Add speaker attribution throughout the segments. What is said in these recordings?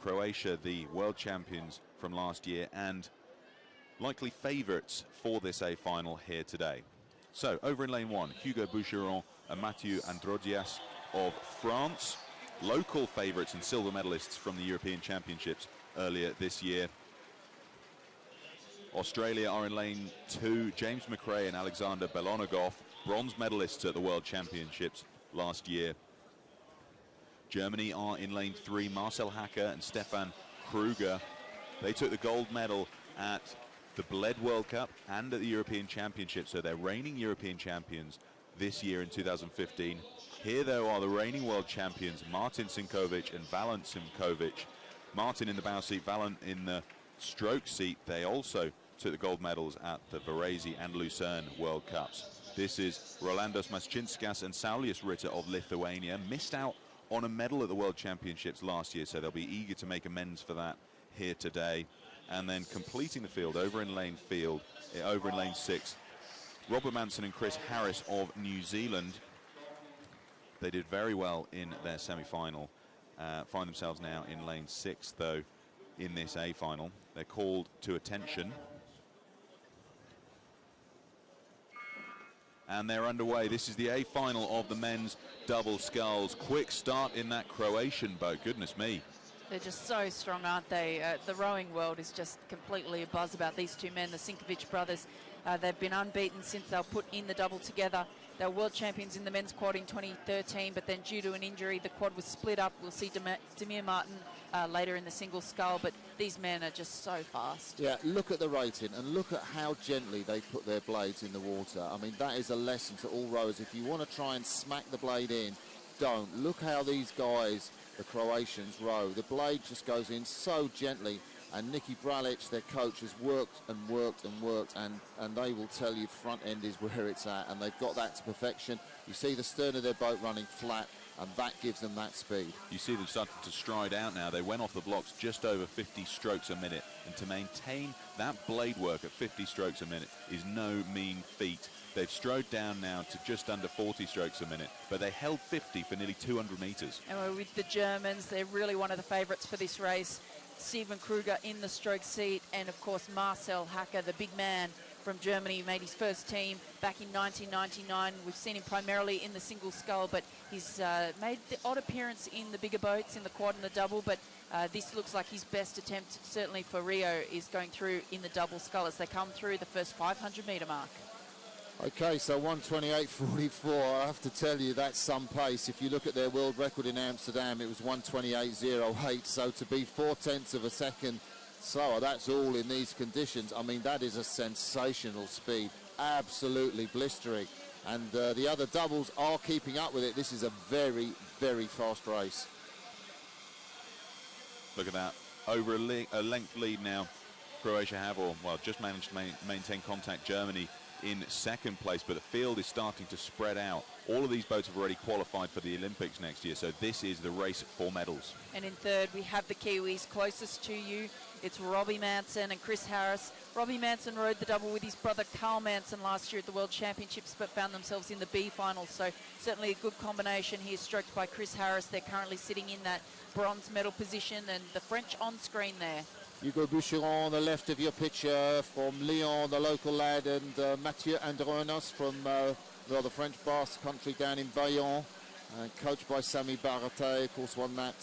Speaker 1: Croatia, the world champions from last year and likely favourites for this A final here today. So over in lane 1, Hugo Boucheron and Mathieu Androdias of France, local favourites and silver medalists from the European Championships earlier this year. Australia are in lane 2, James McRae and Alexander Belonogov, bronze medalists at the World Championships last year. Germany are in lane 3, Marcel Hacker and Stefan Kruger. They took the gold medal at the Bled World Cup and at the European Championships, so they're reigning European champions this year in 2015. Here, though, are the reigning world champions, Martin Sinkovic and Valent Simkovic. Martin in the bow seat, Valent in the stroke seat. They also took the gold medals at the Varese and Lucerne World Cups. This is Rolandos Masčinskas and Saulius Ritter of Lithuania. Missed out on a medal at the World Championships last year, so they'll be eager to make amends for that here today. And then completing the field over in lane 6, Robert Manson and Chris Harris of New Zealand. They did very well in their semi-final. Find themselves now in lane 6, though, in this A final. They're called to attention. And they're underway. This is the A final of the men's double sculls. Quick start in that Croatian boat, goodness me.
Speaker 2: They're just so strong, aren't they? The rowing world is just completely abuzz about these two men, the Sinkovic brothers. They've been unbeaten since they were put in the double together. They were world champions in the men's quad in 2013, but then due to an injury, the quad was split up. We'll see Demir Martin later in the single scull, but these men are just so fast.
Speaker 3: Yeah, look at the rating and look at how gently they put their blades in the water. I mean, that is a lesson to all rowers. If you want to try and smack the blade in, don't. Look how these guys, the Croatians, row. The blade just goes in so gently, and Niki Bralic, their coach, has worked and worked and worked, and they will tell you front end is where it's at, and they've got that to perfection. You see the stern of their boat running flat, and that gives them that speed. You see them starting to stride out now. They went off the blocks just over 50 strokes a minute, and to maintain that blade work at 50 strokes a minute is no mean feat. They've strode down now to just under 40 strokes a minute, but they held 50 for nearly 200 metres.
Speaker 2: And we're with the Germans. They're really one of the favourites for this race. Stefan Kruger in the stroke seat, and of course Marcel Hacker, the big man from Germany, made his first team back in 1999. We've seen him primarily in the single scull, but he's made the odd appearance in the bigger boats, in the quad and the double, but this looks like his best attempt, certainly for Rio, is going through in the double scull as they come through the first 500 metre mark.
Speaker 3: Okay, so 1:28.44, I have to tell you, that's some pace. If you look at their world record in Amsterdam, it was 1:28.08, so to be 4/10 of a second slower, that's all in these conditions. I mean, that is a sensational speed, absolutely blistering. And the other doubles are keeping up with it. This is a very, very fast race.
Speaker 1: Look at that, over a length lead now. Croatia have, or well, just managed to maintain contact. Germany in second place, but the field is starting to spread out. All of these boats have already qualified for the Olympics next year, so this is the race for medals.
Speaker 2: And in third, we have the Kiwis closest to you. It's Robbie Manson and Chris Harris. Robbie Manson rode the double with his brother Carl Manson last year at the World Championships, but found themselves in the B finals, so certainly a good combination here, stroked by Chris Harris. They're currently sitting in that bronze medal position, and the French on screen there.
Speaker 3: Hugo Boucheron on the left of your picture from Lyon, the local lad, and Mathieu Androdias from the French Basque country down in Bayonne, coached by Sami Baraté. Of course, won that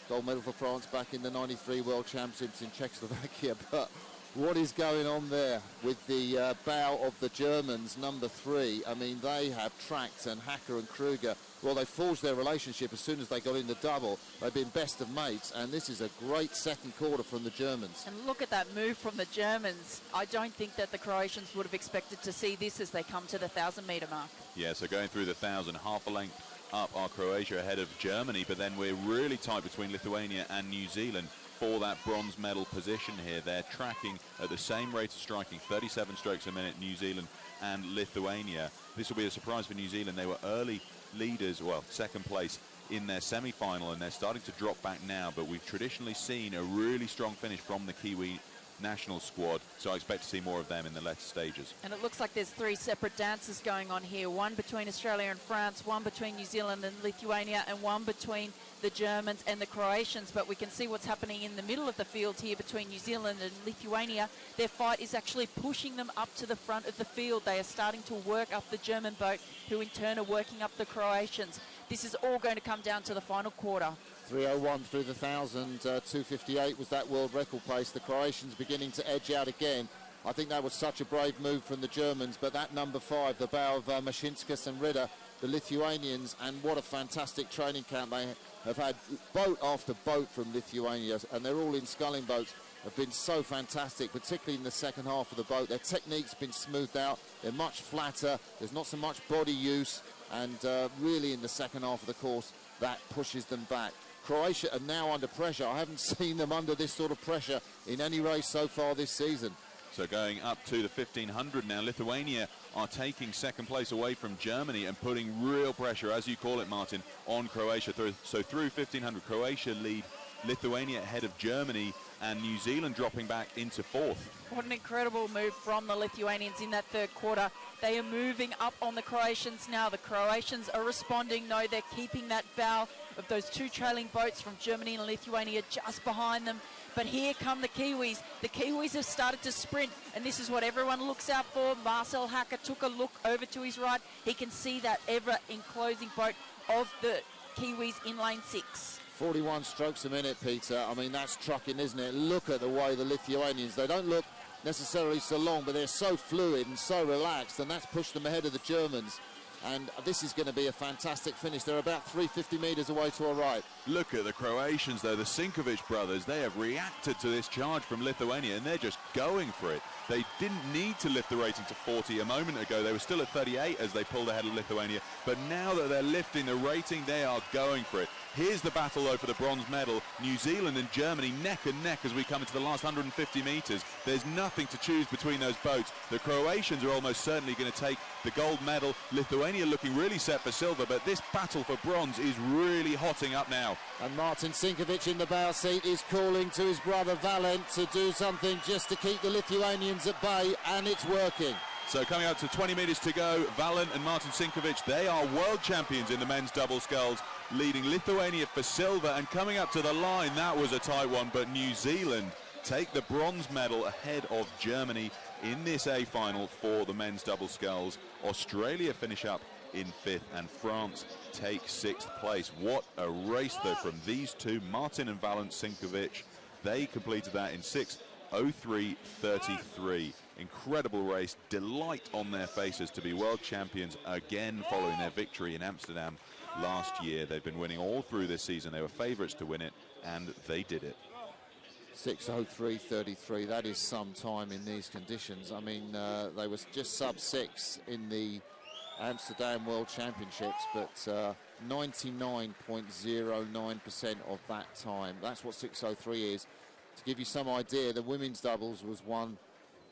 Speaker 3: gold medal for France back in the '93 World Championships in Czechoslovakia. But what is going on there with the bow of the Germans, number 3? I mean, they have tracked, and Hacker and Kruger, well, they forged their relationship as soon as they got in the double. They've been best of mates, and this is a great second quarter from the Germans.
Speaker 2: And look at that move from the Germans. I don't think that the Croatians would have expected to see this as they come to the 1,000 metre mark.
Speaker 1: Yeah, so going through the 1,000, half a length up are Croatia ahead of Germany, but then we're really tight between Lithuania and New Zealand for that bronze medal position here. They're tracking at the same rate of striking, 37 strokes a minute, New Zealand and Lithuania. This will be a surprise for New Zealand. They were early leaders, well, second place in their semi-final, and they're starting to drop back now, but we've traditionally seen a really strong finish from the Kiwi national squad, so I expect to see more of them in the later stages.
Speaker 2: And it looks like there's 3 separate dances going on here, one between Australia and France, one between New Zealand and Lithuania, and one between the Germans and the Croatians. But we can see what's happening in the middle of the field here between New Zealand and Lithuania. Their fight is actually pushing them up to the front of the field. They are starting to work up the German boat, who in turn are working up the Croatians. This is all going to come down to the final quarter.
Speaker 3: 3:01 through the 1,000, 2:58 was that world record pace. The Croatians beginning to edge out again. I think that was such a brave move from the Germans, but that number 5, the bow of Mashinskas and Ritter, the Lithuanians, and what a fantastic training camp. They have had boat after boat from Lithuania, and they're all in sculling boats, have been so fantastic, particularly in the second half of the boat. Their technique's been smoothed out, they're much flatter, there's not so much body use, and really in the second half of the course, that pushes them back. Croatia are now under pressure. I haven't seen them under this sort of pressure in any race so far this season.
Speaker 1: So going up to the 1,500 now, Lithuania are taking second place away from Germany and putting real pressure, as you call it, Martin, on Croatia. So through 1,500, Croatia lead Lithuania ahead of Germany, and New Zealand dropping back into 4th.
Speaker 2: What an incredible move from the Lithuanians in that third quarter. They are moving up on the Croatians now. The Croatians are responding. No, they're keeping that bow of those 2 trailing boats from Germany and Lithuania just behind them. But here come the Kiwis. The Kiwis have started to sprint, and this is what everyone looks out for. Marcel Hacker took a look over to his right. He can see that ever-enclosing boat of the Kiwis in lane 6.
Speaker 3: 41 strokes a minute, Peter. I mean, that's trucking, isn't it? Look at the way the Lithuanians, they don't look necessarily so long, but they're so fluid and so relaxed, and that's pushed them ahead of the Germans. And this is going to be a fantastic finish. They're about 350 metres away to our right.
Speaker 1: Look at the Croatians, though, the Sinkovic brothers. They have reacted to this charge from Lithuania, and they're just going for it. They didn't need to lift the rating to 40 a moment ago. They were still at 38 as they pulled ahead of Lithuania. But now that they're lifting the rating, they are going for it. Here's the battle, though, for the bronze medal. New Zealand and Germany neck and neck as we come into the last 150 metres. There's nothing to choose between those boats. The Croatians are almost certainly going to take the gold medal. Lithuania looking really set for silver, but this battle for bronze is really hotting up now.
Speaker 3: And Martin Sinkovic in the bow seat is calling to his brother Valent to do something just to keep the Lithuanians at bay, and it's working.
Speaker 1: So coming up to 20 metres to go, Valent and Martin Sinkovic, they are world champions in the men's double sculls, leading Lithuania for silver. And coming up to the line, that was a tight one, but New Zealand take the bronze medal ahead of Germany in this A final for the men's double sculls. Australia finish up in 5th, and France take 6th place. What a race, though, from these two, Martin and Valent Sinkovic. They completed that in 6:03.33. Incredible race, delight on their faces to be world champions again following their victory in Amsterdam last year. They've been winning all through this season. They were favourites to win it, and they did it.
Speaker 3: 6:03.33, that is some time in these conditions. I mean, they were just sub-6 in the Amsterdam World Championships, but 99.09% of that time. That's what 6:03 is. To give you some idea, the women's doubles was won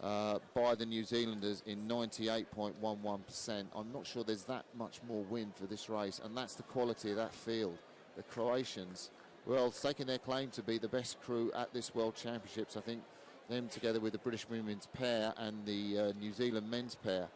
Speaker 3: by the New Zealanders in 98.11%. I'm not sure there's that much more win for this race, and that's the quality of that field. The Croatians, well, taking their claim to be the best crew at this World Championships. I think them together with the British women's pair and the New Zealand men's pair